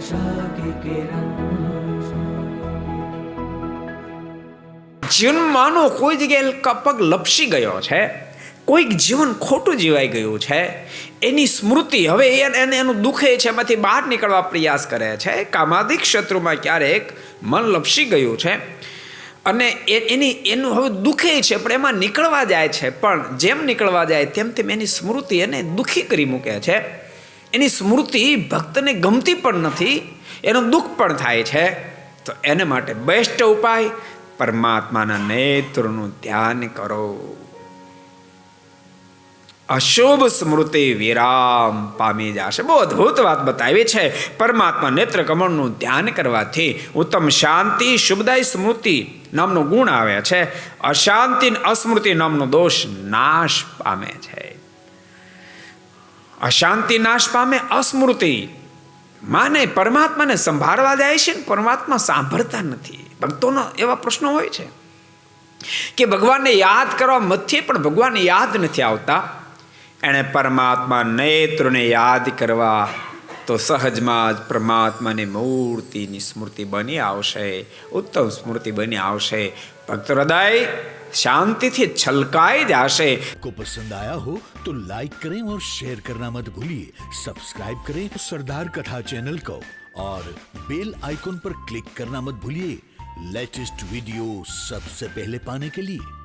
आशा की किरण। જીવનમાં માનો કોઈ જગ્યાએ પગ લપસી ગયો છે, કોઈક જીવન ખોટું જીવાઈ ગયું છે, એની સ્મૃતિ હવે એને એનું દુખે છે, એમાંથી બહાર નીકળવા પ્રયાસ કરે છે. કામાદિક શત્રુમાં ક્યારેક મન લપસી ગયું છે અને એનું હવે દુખે છે, પણ એમાં નીકળવા જાય છે. પણ જેમ નીકળવા જાય તેમ તેમ એની સ્મૃતિ એને દુઃખી કરી મૂકે છે. એની સ્મૃતિ ભક્તને ગમતી પણ નથી, એનું દુઃખ પણ થાય છે. તો એને માટે બેસ્ટ ઉપાય પરમાત્માના નેત્રનું ધ્યાન કરો. અશુભ સ્મૃતિ વિરામ પામી જશે. બહુ અદ્ભુત વાત બતાવી છે. પરમાત્મા નેત્ર કમળનું ધ્યાન કરવાથી ઉત્તમ શાંતિ શુભદાયી સ્મૃતિ નામનો ગુણ આવે છે. અશાંતિ અસ્મૃતિ નામનો દોષ નાશ પામે છે. અશાંતિ નાશ પામે, અસ્મૃતિ માને પરમાત્માને સંભાળવા જાય છે ને પરમાત્મા સાંભળતા નથી. ભક્તોનો એવા પ્રશ્નો હોય છે કે ભગવાનને યાદ કરવા મથ્યે પણ ભગવાન યાદ નથી આવતા. એણે પરમાત્મા નેત્રને યાદ કરવા તો સહજમાં જ પરમાત્માની મૂર્તિની સ્મૃતિ બની આવશે, ઉત્તમ સ્મૃતિ બની આવશે. ભક્ત હૃદય શાંતિથી છલકાઈ જશે. को पसंद आया हो तो लाइक करें और शेयर करना मत भूलिए. सब्सक्राइब करें सरदार कथा चैनल को और बेल आइकॉन पर क्लिक करना मत भूलिए लेटेस्ट वीडियो सबसे पहले पाने के लिए.